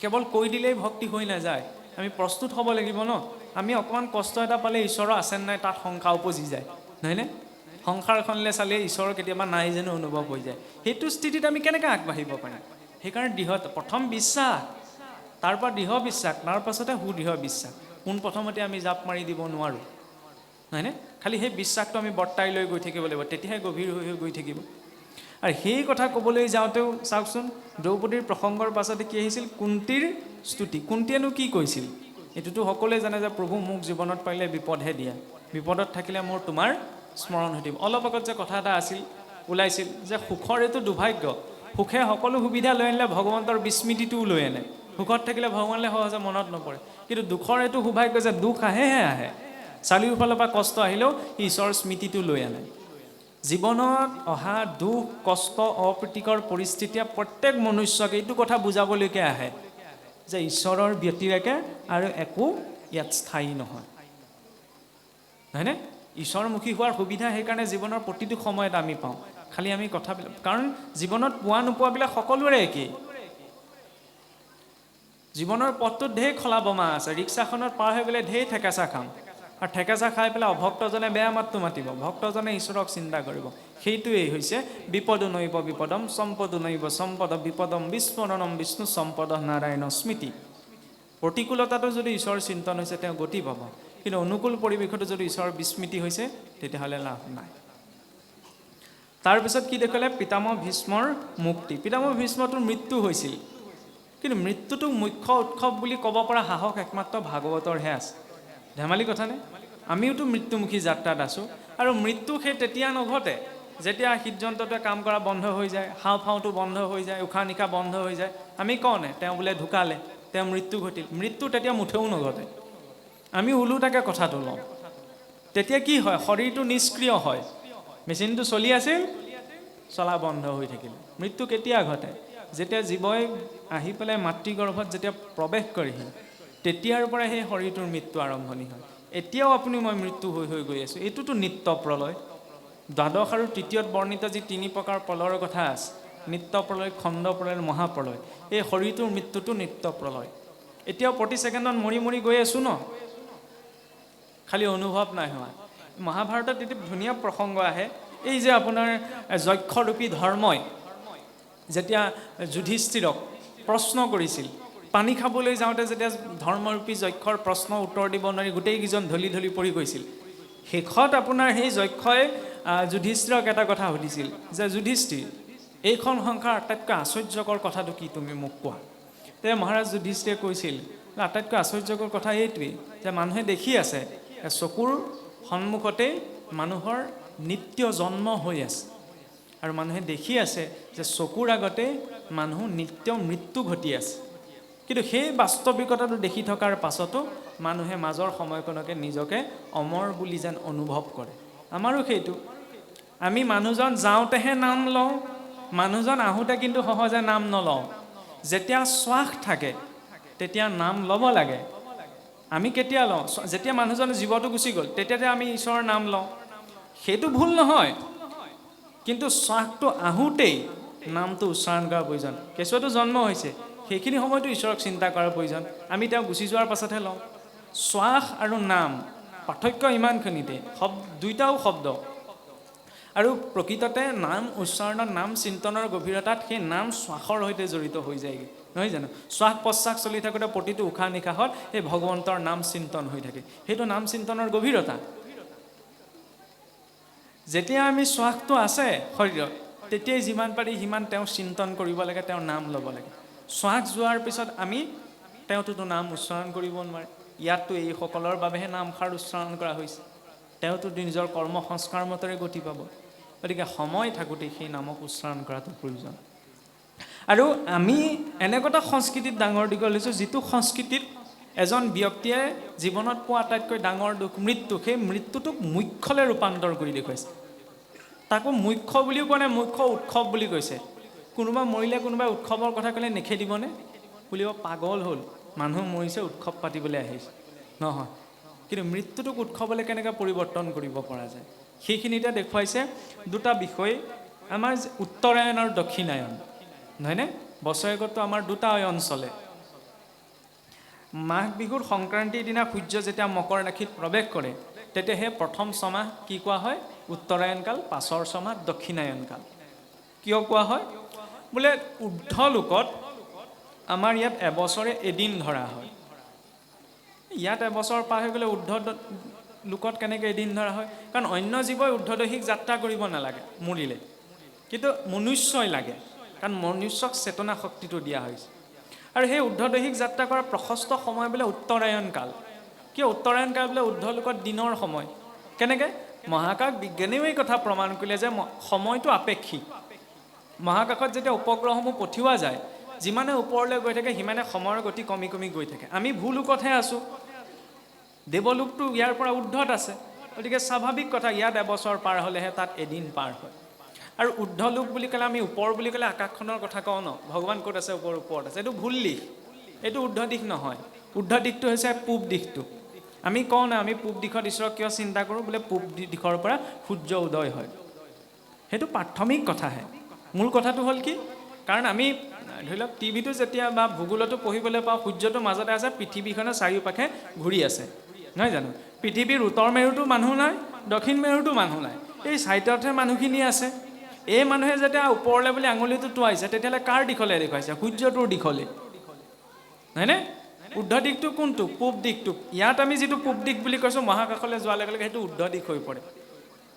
কেৱল কৈ দিলেই ভক্তি হৈ নাযায়, আমি প্ৰস্তুত হ'ব লাগিব ন। আমি অকণমান কষ্ট এটা পালে ঈশ্বৰৰ আছেন নাই তাত শংকা উপজি যায়, নহয়নে? সংসাৰখনলৈ চালে ঈশ্বৰৰ কেতিয়াবা নাই যেনো অনুভৱ হৈ যায়। সেইটো স্থিতিত আমি কেনেকৈ আগবাঢ়িব পাৰিম? সেইকাৰণে প্ৰথম বিশ্বাস, তাৰ পৰা দৃঢ় বিশ্বাস, তাৰ পাছতে সুদৃঢ় বিশ্বাস। পোনপ্ৰথমতে আমি জাপ মাৰি দিব নোৱাৰোঁ। নহয়নে? খালি সেই বিশ্বাসটো আমি বৰ্তাই লৈ গৈ থাকিব লাগিব, তেতিয়াহে গভীৰ হৈ হৈ গৈ থাকিব। আৰু সেই কথা ক'বলৈ যাওঁতেও চাওকচোন, দ্ৰৌপদীৰ প্ৰসংগৰ পাছতে কি আহিছিল? কুন্তীৰ স্তুতি। কুন্তীয়েনো কি কৈছিল? এইটোতো সকলোৱে জানে যে প্ৰভু মোক জীৱনত পাৰিলে বিপদহে দিয়া, বিপদত থাকিলে মোৰ তোমাৰ স্মৰণ হৈ থাকিব। অলপ আগত যে কথা এটা ওলাইছিল যে সুখৰ এইটো দুৰ্ভাগ্য, সুখে সকলো সুবিধা লৈ আনিলে ভগৱন্তৰ বিস্মৃতিটোও লৈ আনে। সুখত থাকিলে ভগৱানলৈ সহজে মনত নপৰে, কিন্তু দুখৰ এইটো সৌভাগ্য যে দুখ আহেহে আহে, চাৰিওফালৰ পৰা কষ্ট আহিলেও ঈশ্বৰৰ স্মৃতিটো লৈ আনে। জীৱনত অহা দুখ, কষ্ট, অপ্ৰীতিকৰ পৰিস্থিতিয়ে প্ৰত্যেক মনুষ্যক এইটো কথা বুজাবলৈকে আহে যে ঈশ্বৰৰ ব্যতিৰেকে আৰু একো ইয়াত স্থায়ী নহয়, নহয়নে? ঈশ্বৰমুখী হোৱাৰ সুবিধা সেইকাৰণে জীৱনৰ প্ৰতিটো সময়ত আমি পাওঁ, খালি আমি কথাবিলাক, কাৰণ জীৱনত পোৱা নোপোৱাবিলাক সকলোৰে একেই। জীৱনৰ পথটোত ঢেৰ খলা বমা আছে, ৰিক্সাখনত পাৰ হৈ গ'লে ঢেৰ ঠেকেচা খাম, আৰু ঠেকেচা খাই পেলাই অভক্তজনে বেয়া মাতটো মাতিব, ভক্তজনে ঈশ্বৰক চিন্তা কৰিব। সেইটোৱেই হৈছে বিপদো নৈব বিপদম, সম্পদো নৈব সম্পদ, বিপদম বিস্মৰণম বিষ্ণু সম্পদ নাৰায়ণ স্মৃতি। প্ৰতিকূলতাটো যদি ঈশ্বৰৰ চিন্তন হৈছে তেওঁ গতি পাব, কিন্তু অনুকূল পৰিৱেশতো যদি ঈশ্বৰৰ বিস্মৃতি হৈছে তেতিয়াহ'লে লাভ নাই। তাৰপিছত কি দেখালে? পিতামহ ভীষ্মৰ মুক্তি। পিতামহ ভীষ্মটোৰ মৃত্যু হৈছিল, কিন্তু মৃত্যুটো মুখ্য উৎসৱ বুলি ক'ব পৰা সাহস একমাত্ৰ ভাগৱতৰহে আছে। ধেমালি কথানে? আমিওতো মৃত্যুমুখী যাত্ৰাত আছোঁ, আৰু মৃত্যু সেই তেতিয়া নঘটে যেতিয়া হৃদযন্ত্ৰটোৱে কাম কৰা বন্ধ হৈ যায়, হাওঁফাওঁটো বন্ধ হৈ যায়, উশাহ নিশাহ বন্ধ হৈ যায়। আমি কওঁনে তেওঁ বোলে ঢুকালে, তেওঁ মৃত্যু ঘটিল? মৃত্যু তেতিয়া মুঠেও নঘটে। আমি ওলোটাকে কথাটো লওঁ। তেতিয়া কি হয়? শৰীৰটো নিষ্ক্ৰিয় হয়, মেচিনটো চলি আছিল, চলা বন্ধ হৈ থাকিল। মৃত্যু কেতিয়া ঘটে? যেতিয়া জীৱই আহি পেলাই মাতৃগৰ্ভত যেতিয়া প্ৰৱেশ কৰেহি, তেতিয়াৰ পৰা সেই শৰীৰটোৰ মৃত্যু আৰম্ভণি হয়। এতিয়াও আপুনি মই মৃত্যু হৈ হৈ গৈ আছোঁ। এইটোতো নিত্য প্ৰলয়। দ্বাদশ আৰু তৃতীয়ত বৰ্ণিত যি তিনি প্ৰকাৰ প্ৰলয়ৰ কথা আছে, নিত্য প্ৰলয়, খণ্ড প্ৰলয়, মহাপ্ৰলয়, এই শৰীৰটোৰ মৃত্যুটো নিত্য প্ৰলয়। এতিয়াও প্ৰতি ছেকেণ্ডত মৰি মৰি গৈ আছোঁ ন, খালি অনুভৱ নাই হোৱা। মহাভাৰতত এটি ধুনীয়া প্ৰসংগ আহে, এই যে আপোনাৰ যক্ষৰূপী ধৰ্মই যেতিয়া যুধিষ্ঠিৰক প্ৰশ্ন কৰিছিল, পানী খাবলৈ যাওঁতে যেতিয়া ধৰ্মৰূপী যক্ষৰ প্ৰশ্ন উত্তৰ দিব নোৱাৰি গোটেইকেইজন ঢলি ঢলি পৰি গৈছিল, শেষত আপোনাৰ সেই যক্ষই যুধিষ্ঠিৰক এটা কথা সুধিছিল যে যুধিষ্ঠিৰ, এইখন সংসাৰ আটাইতকৈ আশ্চৰ্যকৰ কথাটো কি, তুমি মোক কোৱা। তেতিয়া মহাৰাজ যুধিষ্ঠিৰে কৈছিল, আটাইতকৈ আশ্চৰ্যকৰ কথা এইটোৱেই যে মানুহে দেখি আছে, চকুৰ সন্মুখতেই মানুহৰ নিত্য জন্ম হৈ আছে, আৰু মানুহে দেখি আছে যে চকুৰ আগতে মানুহ নিত্য মৃত্যু ঘটি আছে। কিন্তু সেই বাস্তৱিকতাটো দেখি থকাৰ পাছতো মানুহে মাজৰ সময়কণকে নিজকে অমৰ বুলি যেন অনুভৱ কৰে। আমাৰো সেইটো, আমি মানুহজন যাওঁতেহে নাম লওঁ, মানুহজন আহোঁতে কিন্তু সহজে নাম নলওঁ। যেতিয়া শ্বাস থাকে তেতিয়া নাম ল'ব লাগে। আমি কেতিয়া লওঁ? যেতিয়া মানুহজনৰ জীৱটো গুচি গ'ল তেতিয়াতে আমি ঈশ্বৰৰ নাম লওঁ, সেইটো ভুল নহয়, কিন্তু শ্বাসটো আহোঁতেই নামটো উচ্চাৰণ কৰাৰ প্ৰয়োজন। কেঁচুৱাটো জন্ম হৈছে, সেইখিনি সময়তো ঈশ্বৰক চিন্তা কৰাৰ প্ৰয়োজন, আমি তেওঁ গুচি যোৱাৰ পাছতহে লওঁ। শ্বাস আৰু নাম পাৰ্থক্য ইমানখিনিতে, দুইটাও শব্দ, আৰু প্ৰকৃততে নাম উচ্চাৰণত, নাম চিন্তনৰ গভীৰতাত সেই নাম শ্বাসৰ সৈতে জড়িত হৈ যায়গৈ, নহয় জানো? শ্বাস প্ৰশ্বাস চলি থাকোঁতে প্ৰতিটো উশাহ নিশাহত সেই ভগৱন্তৰ নাম চিন্তন হৈ থাকে, সেইটো নাম চিন্তনৰ গভীৰতা। যেতিয়া আমি শ্বাসটো আছে শৰীৰত, তেতিয়াই যিমান পাৰি সিমান তেওঁ চিন্তন কৰিব লাগে, তেওঁৰ নাম ল'ব লাগে। শ্বাস যোৱাৰ পিছত আমি তেওঁতোতো নাম উচ্চাৰণ কৰিব নোৱাৰে। ইয়াততো এইসকলৰ বাবেহে নামষাৰ উচ্চাৰণ কৰা হৈছে, তেওঁতো নিজৰ কৰ্ম সংস্কাৰ মতেৰে গতি পাব। গতিকে সময় থাকোঁতে সেই নামক উচ্চাৰণ কৰাটো প্ৰয়োজন। আৰু আমি এনেকুৱা এটা সংস্কৃতিত ডাঙৰ দীঘল হৈছোঁ, যিটো সংস্কৃতিত এজন ব্যক্তিয়ে জীৱনত পোৱা আটাইতকৈ ডাঙৰ দুখ মৃত্যু, সেই মৃত্যুটোক মুখ্যলৈ ৰূপান্তৰ কৰি দেখুৱাইছে। তাকো মুখ্য বুলিও কোৱা নাই, মুখ্য উৎসৱ বুলি কৈছে। কোনোবা মৰিলে কোনোবাই উৎসৱৰ কথা ক'লে নেখেদিবনে? বুলিব পাগল হ'ল, মানুহ মৰিছে উৎসৱ পাতিবলৈ আহিছে, নহয়। কিন্তু মৃত্যুটোক উৎসৱলৈ কেনেকৈ পৰিৱৰ্তন কৰিব পৰা যায়, সেইখিনিতে দেখুৱাইছে দুটা বিষয়। আমাৰ উত্তৰায়ণ আৰু দক্ষিণায়ন, নহয়নে? বছৰেকতো আমাৰ দুটা অয়ন চলে। মাঘ বিহুৰ সংক্ৰান্তিৰ দিনা সূৰ্য যেতিয়া মকৰ ৰাশিত প্ৰৱেশ কৰে, তেতিয়া সেই প্ৰথম ছমাহ কি কোৱা হয়? উত্তৰায়ণ কাল। পাছৰ ছমাহ দক্ষিণায়ন কাল। কিয় কোৱা হয়? বোলে ঊৰ্ধ্ব লোকত আমাৰ ইয়াত এবছৰে এদিন ধৰা হয়, ইয়াত এবছৰ পাৰ হৈ গ'লে লোকত কেনেকৈ এদিন ধৰা হয়? কাৰণ অন্য জীৱই ঊৰ্ধ্বদৈহিক যাত্ৰা কৰিব নালাগে মৰিলে, কিন্তু মনুষ্যই লাগে, কাৰণ মনুষ্যক চেতনা শক্তিটো দিয়া হৈছে। আৰু সেই ঊৰ্ধ্বদৈহিক যাত্ৰা কৰাৰ প্ৰশস্ত সময় বোলে উত্তৰায়ণ কাল। কিয় উত্তৰায়ণ কাল বোলে ঊৰ্ধ্ব লোকত দিনৰ সময়? কেনেকৈ? মহাকাশ বিজ্ঞানীও এই কথা প্ৰমাণ কৰিলে যে সময়টো আপেক্ষিক। মহাকাশত যেতিয়া উপগ্ৰহসমূহ পঠিওৱা যায়, যিমানে ওপৰলৈ গৈ থাকে সিমানে সময়ৰ গতি কমি কমি গৈ থাকে। আমি ভূলোকতহে আছোঁ, দেৱলোকটো ইয়াৰ পৰা ঊৰ্ধত আছে, গতিকে স্বাভাৱিক কথা, ইয়াত এবছৰ পাৰ হ'লেহে তাত এদিন পাৰ হয়। আৰু ঊৰ্ধ্বলোক বুলি ক'লে আমি ওপৰ বুলি ক'লে আকাশখনৰ কথা কওঁ ন, ভগৱান ক'ত আছে? ওপৰত আছে। এইটো ভুল দিশ, এইটো ঊৰ্ধ্ব দিশ নহয়। ঊৰ্ধ্ব দিশটো হৈছে পূব দিশটো। আমি কওঁ না, আমি পূব দিশত ঈশ্বৰক কিয় চিন্তা কৰোঁ? বোলে পূব দিশৰ পৰা সূৰ্য উদয় হয়। সেইটো প্ৰাথমিক কথাহে। মূল কথাটো হ'ল কি? কাৰণ আমি ধৰি লওক টিভিটো যেতিয়া বা ভূগোলতো পঢ়িবলৈ পাওঁ, সূৰ্যটো মাজতে আছে, পৃথিৱীখনৰ চাৰিওপাশে ঘূৰি আছে, নহয় জানো? পৃথিৱীৰ উত্তৰ মেৰুতো মানুহ নাই, দক্ষিণ মেৰুতো মানুহ নাই, এই ছাইডতহে মানুহখিনি আছে। এই মানুহে যেতিয়া ওপৰলৈ বুলি আঙুলিটো টোৱাইছে, তেতিয়াহ'লে কাৰ দিশলৈ দেখুৱাইছে? সূৰ্যটোৰ দিশলৈ, হয়নে? ঊৰ্ধ্ব দিশটো কোনটো? পূব দিশটো। ইয়াত আমি যিটো পূব দিশ বুলি কৈছোঁ, মহাকাশলৈ যোৱাৰ লগে লগে সেইটো ঊৰ্ধ্ব দিশ হৈ পৰে।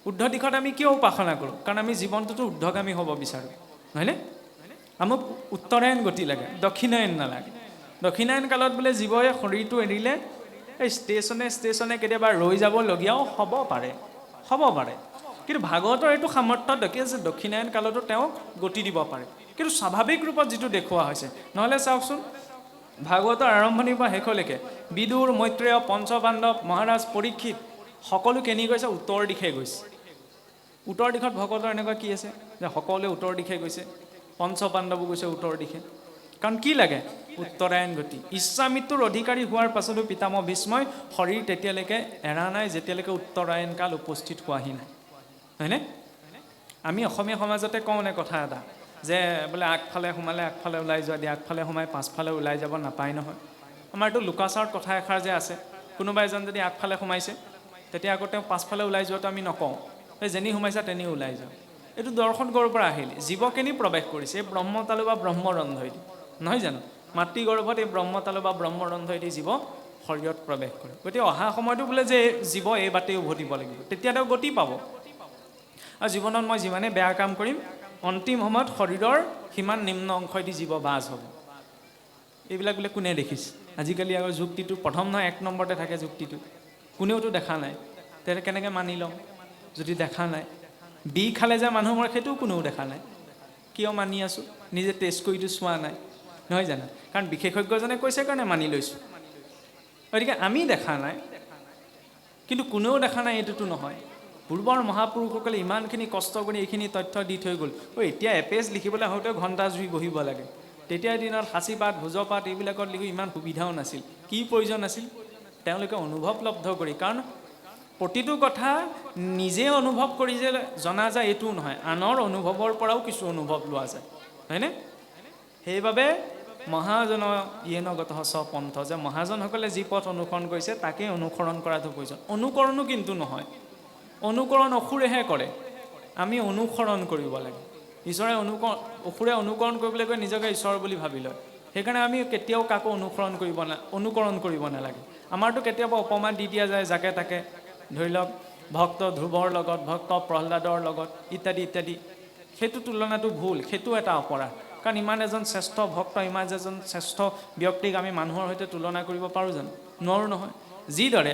ঊৰ্ধ্ব দিশত আমি কিয় উপাসনা কৰোঁ? কাৰণ আমি জীৱনটোতো ঊৰ্ধ্বগামী হ'ব বিচাৰোঁ, হয়নে? আমাক উত্তৰায়ণ গতি লাগে, দক্ষিণায়ন নালাগে। দক্ষিণায়ন কালত বোলে জীৱই শৰীৰটো এৰিলে এই ষ্টেচনে কেতিয়াবা ৰৈ যাবলগীয়াও হ'ব পাৰে, কিন্তু ভাগৱতৰ এইটো সামৰ্থ্য দেখি আছে, দক্ষিণায়ন কালতো তেওঁক গতি দিব পাৰে, কিন্তু স্বাভাৱিক ৰূপত যিটো দেখুওৱা হৈছে। নহ'লে চাওকচোন, ভাগৱতৰ আৰম্ভণিৰ পৰা শেষলৈকে বিদুৰ, মৈত্ৰেয়, পঞ্চপাণ্ডৱ, মহাৰাজ পৰীক্ষিত সকলো কেনি গৈছে? উত্তৰ দিশে গৈছে। উত্তৰ দিশত ভগৱতৰ এনেকুৱা কি আছে যে সকলোৱে উত্তৰ দিশে গৈছে? পঞ্চপাণ্ডৱো গৈছে উত্তৰ দিশে, কাৰণ কি লাগে? উত্তৰায়ণ গতি। ইচ্ছা মৃত্যুৰ অধিকাৰী হোৱাৰ পাছতো পিতামহ ভীষ্মই শৰীৰ তেতিয়ালৈকে এৰা নাই, যেতিয়ালৈকে উত্তৰায়ণ কাল উপস্থিত হোৱাহি নাই, হয়নে? আমি অসমীয়া সমাজতে কওঁ নে কথা এটা, যে বোলে আগফালে সোমালে আগফালে ওলাই যোৱা দিয়ে, আগফালে সোমাই পাছফালে ওলাই যাব নাপায় নহয়। আমাৰ এইটো লোকাচাৰত কথা এষাৰ যে আছে, কোনোবা এজন যদি আগফালে সোমাইছে, তেতিয়া আকৌ তেওঁ পাছফালে ওলাই যোৱাটো আমি নকওঁ, এই যেনি সোমাইছা তেনি ওলাই যাওঁ। এইটো দৰ্শন ক'ৰ পৰা আহিল? জীৱ কেনি প্ৰৱেশ কৰিছে? এই ব্ৰহ্মতালু বা ব্ৰহ্মৰন্ধ্ৰইদি, নহয় জানো? মাতৃগৰ্ভত এই ব্ৰহ্মতালু বা ব্ৰহ্মৰন্ধ্ৰইদি জীৱ শৰীৰত প্ৰৱেশ কৰে। গতিকে অহা সময়তো বোলে যে জীৱ এই বাটেই উভতিব লাগিব, তেতিয়া তেওঁ গতি পাব। আৰু জীৱনত মই যিমানেই বেয়া কাম কৰিম, অন্তিম সময়ত শৰীৰৰ সিমান নিম্ন অংশইদি জীৱ বাজ হ'ব। এইবিলাক বোলে কোনে দেখিছে? আজিকালি আকৌ যুক্তিটো প্ৰথম নহয়, 1 নম্বৰতে থাকে যুক্তিটো। কোনেওতো দেখা নাই, তেতিয়া কেনেকৈ মানি ল'ম যদি দেখা নাই? বি খালে যে মানুহ মৰে, সেইটোও কোনেও দেখা নাই, কিয় মানি আছোঁ? নিজে টেষ্ট কৰিটো চোৱা নাই, নহয় জানো? কাৰণ বিশেষজ্ঞজনে কৈছে কাৰণে মানি লৈছোঁ। গতিকে আমি দেখা নাই, কিন্তু কোনেও দেখা নাই এইটোতো নহয়। পূৰ্বৰ মহাপুৰুষসকলে ইমানখিনি কষ্ট কৰি এইখিনি তথ্য দি থৈ গ'ল। এতিয়া এপেজ লিখিবলৈ আহোঁতেও ঘণ্টা জুই বহিব লাগে। তেতিয়াৰ দিনত সাঁচিপাত, ভোজপাত এইবিলাকত লিখি ইমান সুবিধাও নাছিল। কি প্ৰয়োজন আছিল? তেওঁলোকে অনুভৱলব্ধ কৰি, কাৰণ প্ৰতিটো কথা নিজে অনুভৱ কৰি যে জনা যায় এইটোও নহয়, আনৰ অনুভৱৰ পৰাও কিছু অনুভৱ লোৱা যায়, হয়নে? সেইবাবে মহাজন ইয়েনগত স্বপন্থ, যে মহাজনসকলে যি পথ অনুসৰণ কৰিছে তাকেই অনুসৰণ কৰাটো প্ৰয়োজন। অনুকৰণো কিন্তু নহয়, অনুকৰণ অসুৰেহে কৰে, আমি অনুসৰণ কৰিব লাগে। ঈশ্বৰে অসুৰে অনুকৰণ কৰিবলৈ গৈ নিজকে ঈশ্বৰ বুলি ভাবি লয়। সেইকাৰণে আমি কেতিয়াও কাকো অনুকৰণ কৰিব নালাগে। আমাৰতো কেতিয়াবা উপমা দি দিয়া যায় যাকে তাকে, ধৰি লওক ভক্ত ধ্ৰুৱৰ লগত, ভক্ত প্ৰহ্লাদৰ লগত ইত্যাদি ইত্যাদি। সেইটো তুলনাটো ভুল, সেইটো এটা অপৰাধ। কাৰণ ইমান এজন শ্ৰেষ্ঠ ভক্ত, ইমান এজন শ্ৰেষ্ঠ ব্যক্তিক আমি মানুহৰ সৈতে তুলনা কৰিব পাৰোঁ জানো? নোৱাৰোঁ নহয়। যিদৰে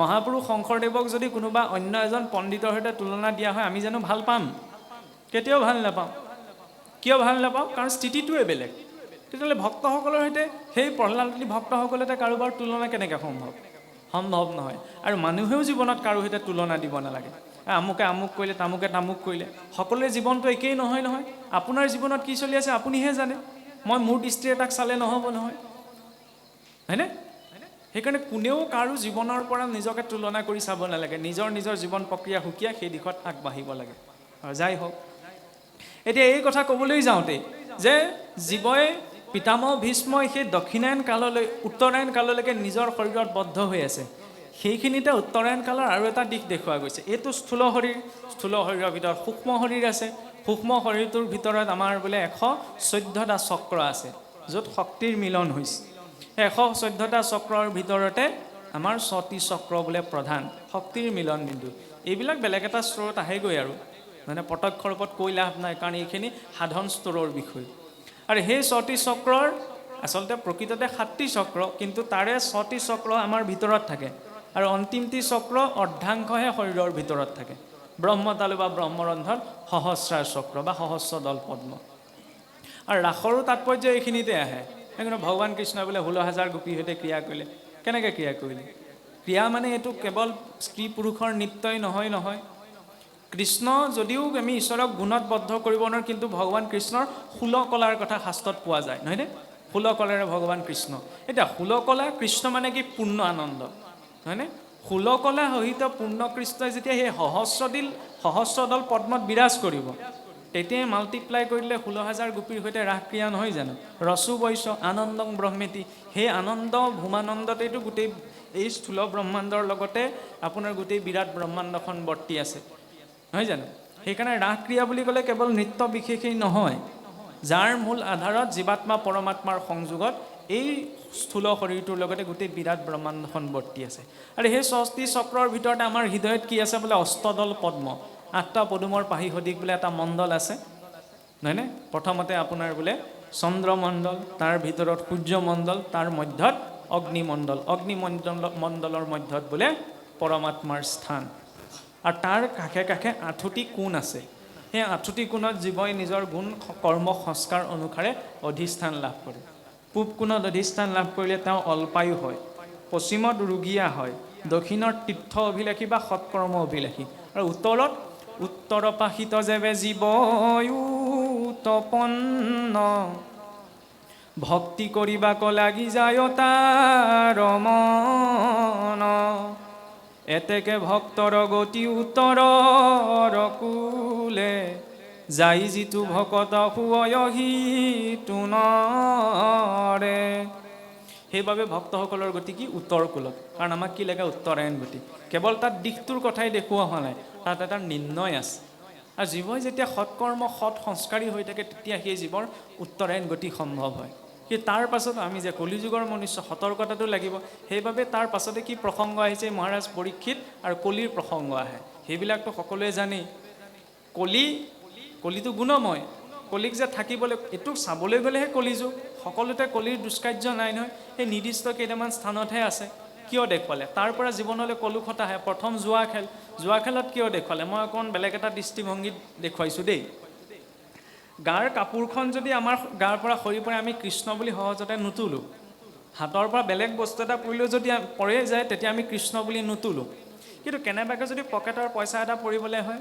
মহাপুৰুষ শংকৰদেৱক যদি কোনোবা অন্য এজন পণ্ডিতৰ সৈতে তুলনা দিয়া হয়, আমি জানো ভাল পাম? কেতিয়াও ভাল নাপাওঁ। কিয় ভাল নাপাওঁ? কাৰণ স্থিতিটোৱে বেলেগ। তেতিয়াহ'লে ভক্তসকলৰ সৈতে সেই প্ৰহ্লাদী ভক্তসকলৰ সৈতে কাৰোবাৰ তুলনা কেনেকৈ সম্ভৱ নহয়। আৰু মানুহেও জীৱনত কাৰো সৈতে তুলনা দিব নালাগে। আমুকে আমুক কৰিলে, তামুকে তামুক কৰিলে, সকলোৰে জীৱনটো একেই নহয় নহয়। আপোনাৰ জীৱনত কি চলি আছে আপুনিহে জানে। মই মোৰ দৃষ্টিৰে তাক চালে নহ'ব নহয়, হয়নে? সেইকাৰণে কোনেও কাৰো জীৱনৰ পৰা নিজকে তুলনা কৰি চাব নালাগে। নিজৰ নিজৰ জীৱন প্ৰক্ৰিয়া সুকীয়া, সেই দিশত আগবাঢ়িব লাগে। আৰু যাই হওক, এতিয়া এই কথা ক'বলৈ যাওঁতে যে জীৱই পিতামহ ভীষ্মই সেই দক্ষিণায়ন কাললৈ, উত্তৰায়ণ কাললৈকে নিজৰ শৰীৰত বদ্ধ হৈ আছে। সেইখিনিতে উত্তৰায়ণ কালৰ আৰু এটা দিশ দেখুওৱা গৈছে। এইটো স্থূল শৰীৰৰ ভিতৰত সূক্ষ্ম শৰীৰ আছে। সূক্ষ্ম শৰীৰটোৰ ভিতৰত আমাৰ বোলে 114টা চক্ৰ আছে, য'ত শক্তিৰ মিলন হৈছে। 114টা চক্ৰৰ ভিতৰতে আমাৰ ছটি চক্ৰ বোলে প্ৰধান শক্তিৰ মিলন বিন্দু এইবিলাক বেলেগ এটা স্তৰত আহেগৈ আৰু মানে প্ৰত্যক্ষ ৰূপত কৈ লাভ নাই কাৰণ এইখিনি সাধন স্তৰৰ বিষয় আৰু সেই ছটি চক্ৰৰ আচলতে প্ৰকৃততে 7টি চক্ৰ কিন্তু তাৰে 6টি চক্ৰ আমাৰ ভিতৰত থাকে আৰু অন্তিমটি চক্ৰ অৰ্ধাংশহে শৰীৰৰ ভিতৰত থাকে ব্ৰহ্মতালু বা ব্ৰহ্মৰন্ধ্ৰ সহস্ৰাৰ চক্ৰ বা সহস্ৰদল পদ্ম আৰু ৰাসৰো তাৎপৰ্য এইখিনিতে আহে সেইকাৰণে ভগৱান কৃষ্ণই বোলে 16,000 গোপীৰ সৈতে ক্ৰিয়া কৰিলে কেনেকৈ ক্ৰিয়া কৰিলে ক্ৰিয়া মানে এইটো কেৱল স্ত্ৰী পুৰুষৰ নিত্যই নহয় কৃষ্ণ যদিও আমি ঈশ্বৰক গুণত বদ্ধ কৰিব নোৱাৰোঁ কিন্তু ভগৱান কৃষ্ণৰ 16 কলাৰ কথা শাস্ত্ৰত পোৱা যায় নহয়নে 16 কলাৰে ভগৱান কৃষ্ণ এতিয়া 16 কলা কৃষ্ণ মানে কি পূৰ্ণ আনন্দ হয়নে 16 কলা সহিত পূৰ্ণ কৃষ্ণই যেতিয়া সেই সহস্ৰদল পদ্মত বিৰাজ কৰিব তেতিয়াই মাল্টিপ্লাই কৰিলে 16,000 গোপীৰ সৈতে ৰাস ক্ৰিয়া নহয় জানো ৰসু বৈশ্য আনন্দং ব্ৰহ্মেতি সেই আনন্দ ভূমানন্দতেইটো গোটেই এই স্থূল ব্ৰহ্মাণ্ডৰ লগতে আপোনাৰ গোটেই বিৰাট ব্ৰহ্মাণ্ডখন বৰ্তি আছে নহয় জানো সেইকাৰণে ৰাস ক্ৰিয়া বুলি ক'লে কেৱল নৃত্য বিশেষেই নহয় যাৰ মূল আধাৰত জীৱাত্মা পৰমাত্মাৰ সংযোগত এই স্থূল শৰীৰটোৰ লগতে গোটেই বিৰাট ব্ৰহ্মাণ্ডখন বৰ্তি আছে আৰু সেই 6টি চক্ৰৰ ভিতৰতে আমাৰ হৃদয়ত কি আছে বোলে অষ্টদল পদ্ম 8টা পদুমৰ পাহি সদিক বোলে এটা মণ্ডল আছে নহয়নে প্ৰথমতে আপোনাৰ বোলে চন্দ্ৰমণ্ডল তাৰ ভিতৰত সূৰ্যমণ্ডল তাৰ মধ্যত অগ্নিমণ্ডলৰ মধ্যত বোলে পৰমাত্মাৰ স্থান আৰু তাৰ কাষে কাষে 8টি কোণ আছে সেই 8টি কোণত জীৱই নিজৰ গুণ কৰ্ম সংস্কাৰ অনুসাৰে অধিষ্ঠান লাভ কৰে পূব কোণত অধিষ্ঠান লাভ কৰিলে তেওঁ অল্পায়ু হয় পশ্চিমত ৰোগীয়া হয় দক্ষিণত তীৰ্থ অভিলাষী বা সৎকৰ্ম অভিলাষী আৰু উত্তৰত উত্তৰপাশিত যেবে জীৱয়ুতপন্ন ভক্তি কৰিবাক লাগি যায় তাৰ মন এতেকে ভক্তৰ গতি উত্তৰৰ কুলে যাই যিটো ভকত হুৱয়হিতু নৰে সেইবাবে ভক্তসকলৰ গতি কি উত্তৰ কুলত কাৰণ আমাক কি লাগে উত্তৰায়ণ গতি কেৱল তাত দিশটোৰ কথাই দেখুওৱা হোৱা নাই তাত এটা নিৰ্ণয় আছে আৰু জীৱই যেতিয়া সৎকৰ্ম সৎ সংস্কাৰী হৈ থাকে তেতিয়া সেই জীৱৰ উত্তৰায়ণ গতি সম্ভৱ হয় কি তাৰ পাছত আমি যে কলিযুগৰ মনুষ্য সতৰ্কতাটো লাগিব সেইবাবে তাৰ পাছতে কি প্ৰসংগ আহিছে মহাৰাজ পৰীক্ষিত আৰু কলিৰ প্ৰসংগ আহে সেইবিলাকতো সকলোৱে জানেই কলিটো গুণময় কলিক যে থাকিবলৈ এইটো চাবলৈ গ'লেহে কলিযুগ সকলোতে কলিৰ দুষ্কাৰ্য নাই নহয় সেই নিৰ্দিষ্ট কেইটামান স্থানতহে আছে কিয় দেখুৱালে তাৰ পৰা জীৱনলৈ কলুষত আহে প্ৰথম জুৱা খেলত কিয় দেখুৱালে মই অকণ বেলেগ এটা দৃষ্টিভংগীত দেখুৱাইছোঁ দেই গাৰ কাপোৰখন যদি আমাৰ গাৰ পৰা সৰি পৰে আমি কৃষ্ণ বুলি সহজতে নুতুলো হাতৰ পৰা বেলেগ বস্তু এটা পৰিলেও যদি পৰে যায় তেতিয়া আমি কৃষ্ণ বুলি নুতুলো কিন্তু কেনেবাকৈ যদি পকেটৰ পইচা এটা পৰিবলৈ হয়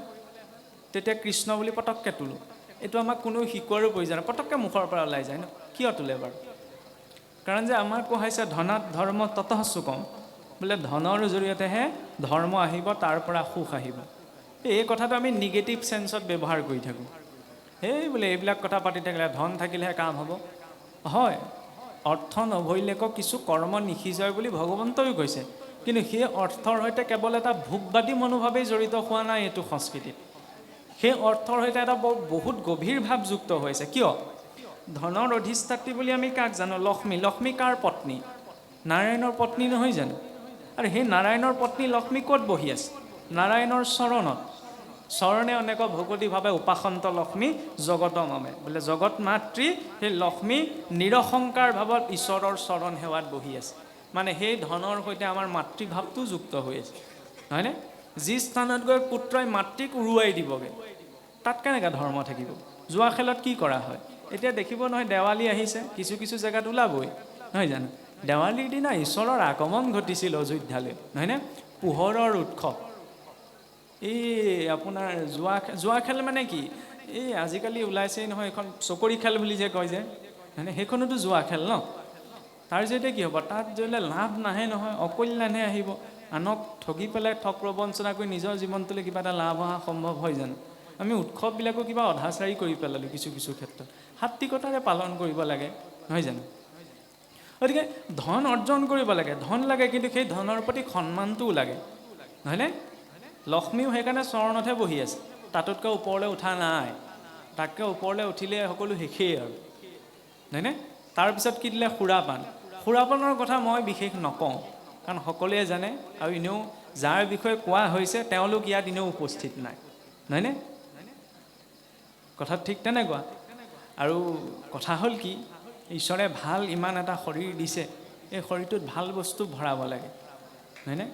তেতিয়া কৃষ্ণ বুলি পটককৈ তোলো এইটো আমাক কোনো শিকোৱাৰো প্ৰয়োজন নাই পটককৈ মুখৰ পৰা ওলাই যায় ন কিয় তোলে বাৰু কাৰণ যে আমাক কোৱাইছে ধনাত ধৰ্ম ততঃ সুখম বোলে ধনৰ জৰিয়তেহে ধৰ্ম আহিব তাৰ পৰা সুখ আহিব এই কথাটো আমি নিগেটিভ চেন্সত ব্যৱহাৰ কৰি থাকোঁ এই বোলে এইবিলাক কথা পাতি থাকিলে ধন থাকিলেহে কাম হ'ব হয় অৰ্থ নভৰিলেকো কিছু কৰ্ম নিসিজয় বুলি ভগৱন্তইও কৈছে কিন্তু সেই অৰ্থৰ সৈতে কেৱল এটা ভোগবাদী মনোভাৱেই জড়িত হোৱা নাই এইটো সংস্কৃতিত সেই অৰ্থৰ সৈতে এটা বহুত গভীৰ ভাৱ যুক্ত হৈছে কিয় ধনৰ অধিষ্ঠাত্ৰী বুলি আমি কাক জানো লক্ষ্মী কাৰ পত্নী নাৰায়ণৰ পত্নী নহয় জানো আৰু সেই নাৰায়ণৰ পত্নী লক্ষ্মী ক'ত বহি আছে নাৰায়ণৰ চৰণে অনেক ভকতিভাৱে উপাসন্ত লক্ষ্মী জগত মমে বোলে জগত মাতৃ সেই লক্ষ্মী নিৰহংকাৰ ভাৱত ঈশ্বৰৰ চৰণ সেৱাত বহি আছে মানে সেই ধনৰ সৈতে আমাৰ মাতৃভাৱটো যুক্ত হৈ আছে হয়নে যি স্থানত গৈ পুত্ৰই মাতৃক উৰুৱাই দিবগৈ তাত কেনেকৈ ধৰ্ম থাকিব জুৱা খেলত কি কৰা হয় এতিয়া দেখিব নহয় দেৱালী আহিছে কিছু জেগাত ওলাবই নহয় জানো দেৱালীৰ দিনা ঈশ্বৰৰ আগমন ঘটিছিল অযোধ্যালৈ নহয়নে পোহৰৰ উৎসৱ এই আপোনাৰ জুৱা খেল মানে কি এই আজিকালি ওলাইছেই নহয় এখন চকৰি খেল বুলি যে কয় যে মানে সেইখনোতো জুৱা খেল ন তাৰ জৰিয়তে কি হ'ব তাত যদি লাভ নাহে নহয় অকল্যাণহে আহিব আনক ঠগি পেলাই ঠগ প্ৰবঞ্চনা কৰি নিজৰ জীৱনটোলৈ কিবা এটা লাভ অহা সম্ভৱ হয় জানো আমি উৎসৱবিলাকো কিবা অধাচাৰী কৰি পেলালোঁ কিছু ক্ষেত্ৰত সাত্বিকতাৰে পালন কৰিব লাগে নহয় জানো গতিকে ধন অৰ্জন কৰিব লাগে ধন লাগে কিন্তু সেই ধনৰ প্ৰতি সন্মানটোও লাগে নহয়নে লক্ষ্মীও সেইকাৰণে চৰণতহে বহি আছে তাতোতকৈ ওপৰলৈ উঠা নাই তাতকৈ ওপৰলৈ উঠিলে সকলো শেষেই আৰু নহয়নে তাৰপিছত কি দিলে সুৰাপানৰ কথা মই বিশেষ নকওঁ কাৰণ সকলোৱে জানে আৰু এনেও যাৰ বিষয়ে কোৱা হৈছে তেওঁলোক ইয়াত এনেও উপস্থিত নাই, নহয়নে? কথা ঠিক তেনেকুৱা। আৰু কথা হ'ল কি, ঈশ্বৰে ভাল ইমান এটা শৰীৰ দিছে, এই শৰীৰটোত ভাল বস্তু ভৰাব লাগে, নহয়নে?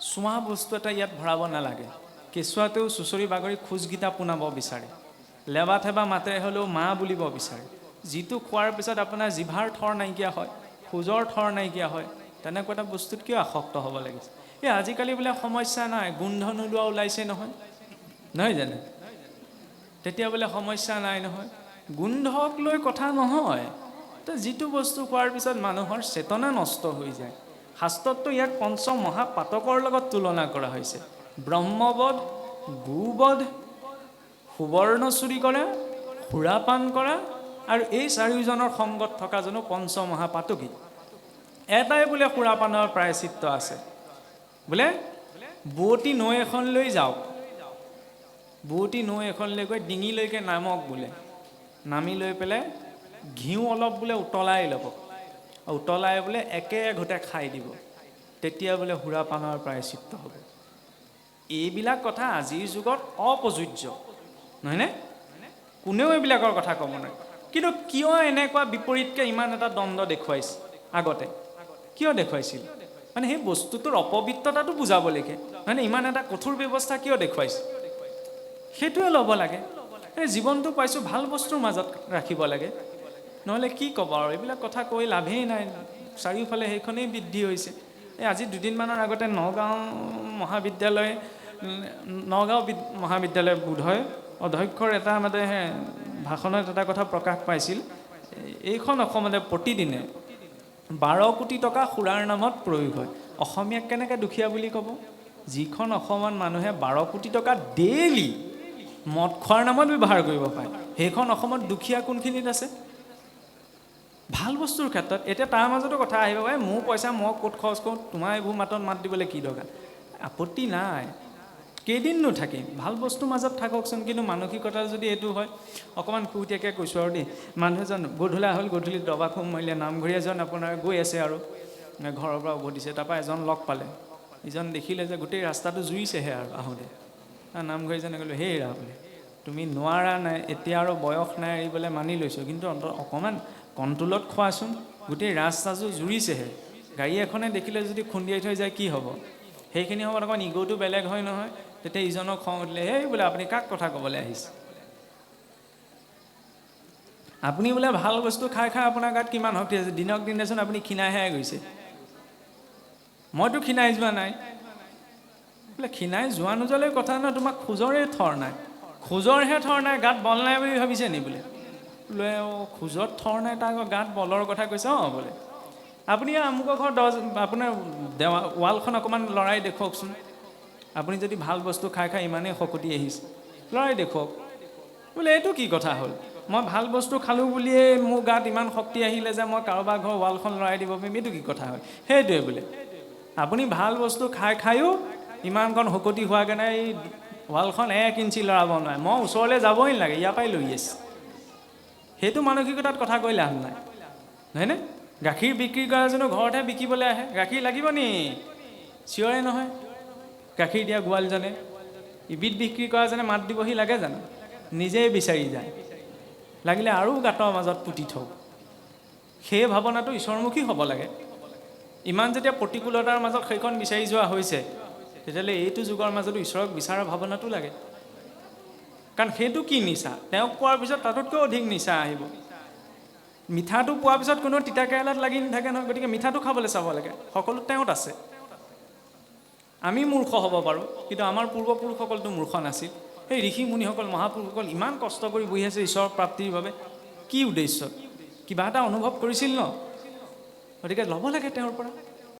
চোৱা বস্তু এটা ইয়াত ভৰাব নালাগে। কেঁচুৱাতেও চুচৰি বাগৰি খোজকেইটা পোনাব বিচাৰে, লেবা থেবা মাতেৰে হ'লেও মা বুলিব বিচাৰে। যিটো খোৱাৰ পিছত আপোনাৰ জিভাৰ থৰ নাইকিয়া হয়, খোজৰ থৰ নাইকিয়া হয়, তেনেকুৱা এটা বস্তুত কিয় আসক্ত হ'ব লাগিছে? এই আজিকালি বোলে সমস্যা নাই, গোন্ধ নোলোৱা ওলাইছে নহয়, নহয় জানো? তেতিয়া বোলে সমস্যা নাই নহয়। গোন্ধক লৈ কথা নহয়, তো যিটো বস্তু খোৱাৰ পিছত মানুহৰ চেতনা নষ্ট হৈ যায়। শাস্ত্ৰততো ইয়াক পঞ্চ মহাপাতকৰ লগত তুলনা কৰা হৈছে। ব্ৰহ্মবধ, গোবধ, সুবৰ্ণ চুৰি কৰা, সুৰাপান কৰা আৰু এই চাৰিওজনৰ সংগত থকা জনো পঞ্চ মহাপাতকী। এটাই বোলে সুৰাপানৰ প্ৰায়চিত্ত আছে, বোলে বোৱতী নৈ এখনলৈ যাওক, বোৱতী নৈ এখনলৈ গৈ ডিঙিলৈকে নামক বোলে, নামি লৈ পেলাই ঘিউ অলপ বোলে উতলাই ল'ব, উতলাই বোলে একে ঘোটে খাই দিব, তেতিয়া বোলে সুৰাপানৰ প্ৰায়চিত্ত হ'ব। এইবিলাক কথা আজিৰ যুগত অপ্ৰযোজ্য, নহয়নে? কোনেও এইবিলাকৰ কথা ক'ব নোৱাৰে। কিন্তু কিয় এনেকুৱা বিপৰীতকৈ ইমান এটা দ্বন্দ্ব দেখুৱাইছে আগতে? কিয় দেখুৱাইছিল? মানে সেই বস্তুটোৰ অপবিত্ৰতাটো বুজাবলৈকে, মানে ইমান এটা কঠোৰ ব্যৱস্থা কিয় দেখুৱাইছে? সেইটোৱে ল'ব লাগে। এই জীৱনটো পাইছোঁ ভাল বস্তুৰ মাজত ৰাখিব লাগে, নহ'লে কি ক'ব আৰু এইবিলাক কথা কৈ লাভেই নাই। চাৰিওফালে সেইখনেই বৃদ্ধি হৈছে। এই আজি দুদিনমানৰ আগতে নগাঁও মহাবিদ্যালয় বোধহয় অধ্যক্ষৰ এটা মানে ভাষণত এটা কথা প্ৰকাশ পাইছিল। এইখন অসমতে প্ৰতিদিনে 12 কোটি টকা সুৰাৰ নামত প্ৰয়োগ হয়। অসমীয়াক কেনেকৈ দুখীয়া বুলি ক'ব? যিখন অসমত মানুহে 12 কোটি টকা ডেইলি মদ খোৱাৰ নামত ব্যৱহাৰ কৰিব পাৰে, সেইখন অসমত দুখীয়া কোনখিনিত আছে? ভাল বস্তুৰ ক্ষেত্ৰত। এতিয়া তাৰ মাজতো কথা আহিব পাৰে, মোৰ পইচা মই ক'ত খৰচ কৰোঁ, তোমাৰ এইবোৰ মাতত মাত দিবলৈ কি দৰকাৰ? আপত্তি নাই, কেইদিননো থাকিম, ভাল বস্তুৰ মাজত থাককচোন। কিন্তু মানসিকতা যদি এইটো হয়, অকণমান ফুৰ্তিয়াকৈ কৈছোঁ আৰু দেই, মানুহ এজন গধূলা হ'ল, গধূলি দবা খুব মাৰিলে, নামঘৰী এজন আপোনাৰ গৈ আছে আৰু ঘৰৰ পৰা উভতিছে, তাৰপৰা এজন লগ পালে, ইজন দেখিলে যে গোটেই ৰাস্তাটো জুৰিছেহে আৰু আহোঁতে। নামঘৰীজনে ক'লে, হেই ৰাহুল, তুমি নোৱাৰা নাই, এতিয়া আৰু বয়স নাই এৰিবলৈ মানি লৈছোঁ, কিন্তু অকণমান কণ্ট্ৰলত খোৱাচোন, গোটেই ৰাস্তাযোৰ জুৰিছেহে, গাড়ী এখনে দেখিলে যদি খুন্দিয়াই থৈ যায় কি হ'ব? সেইখিনি সময়ত অকণমান ইগ'টো বেলেগ হয় নহয়। তেতিয়া ইজনক খং উঠিলে, হেই বোলে আপুনি কাক কথা ক'বলৈ আহিছে? আপুনি বোলে ভাল বস্তু খাই খাই আপোনাৰ গাত কিমান শক্তি আছে, দিনক দিন দেচোন আপুনি ক্ষীণাইহে গৈছে। মইতো ক্ষীণাই যোৱা নাই। বোলে ক্ষীণাই যোৱা নোযোৱালৈ কথা নহয়, তোমাক খোজৰে থৰ নাই, খোজৰহে থৰ নাই, গাত বল নাই বুলি ভাবিছে নি? বোলে খোজত থৰ নাই, তাৰ আকৌ গাত বলৰ কথা কৈছে। অঁ বোলে আপুনি আমুকৰ ঘৰ আপোনাৰ ৱালখন অকণমান লৰাই দেখুৱাওকচোন। আপুনি যদি ভাল বস্তু খাই খাই ইমানেই শকতি আহিছে, লৰাই দেখুৱাওক। বোলে এইটো কি কথা হ'ল? মই ভাল বস্তু খালোঁ বুলিয়ে মোৰ গাত ইমান শক্তি আহিলে যে মই কাৰোবাৰ ঘৰ ৱালখন লৰাই দিব পাৰিম, এইটো কি কথা হয়? সেইটোৱে বোলে, আপুনি ভাল বস্তু খাই খায়ো ইমানকণ শকতি হোৱাকৈ নাই, এই ৱালখন 1 ইঞ্চি লৰাব নোৱাৰে, মই ওচৰলৈ যাবই নালাগে, ইয়াৰ পৰাই লৈ আছে। সেইটো মানসিকতাত কথা কৈ লাভ নাই, নহয়নে? গাখীৰ বিক্ৰী কৰা এজনো ঘৰতহে বিকিবলৈ আহে, গাখীৰ লাগিব নি চিঞৰে নহয়। গাখীৰ দিয়া গোৱালজনে, ইবিধ বিক্ৰী কৰাজনে মাত দিবহি লাগে জানো? নিজেই বিচাৰি যায়, লাগিলে আৰু গাঁতৰ মাজত পুতি থওক। সেই ভাৱনাটো ঈশ্বৰমুখী হ'ব লাগে। ইমান যেতিয়া প্ৰতিকূলতাৰ মাজত সেইখন বিচাৰি যোৱা হৈছে, তেতিয়াহ'লে এইটো যুগৰ মাজতো ঈশ্বৰক বিচৰাৰ ভাৱনাটো লাগে। কাৰণ সেইটো কি নিচা? তেওঁক পোৱাৰ পিছত তাতোতকৈ অধিক নিচা আহিব। মিঠাটো পোৱাৰ পিছত কোনো তিতা কেৰেলাত লাগি নাথাকে নহয়, গতিকে মিঠাটো খাবলৈ চাব লাগে, সকলো তেওঁত আছে। আমি মূৰ্খ হ'ব পাৰোঁ, কিন্তু আমাৰ পূৰ্বপুৰুষসকলতো মূৰ্খ নাছিল। সেই ঋষি মুনিসকল, মহাপুৰুষসকল ইমান কষ্ট কৰি বহি আছে ঈশ্বৰৰ প্ৰাপ্তিৰ বাবে। কি উদ্দেশ্য? কিবা এটা অনুভৱ কৰিছিল ন? গতিকে ল'ব লাগে তেওঁৰ পৰা।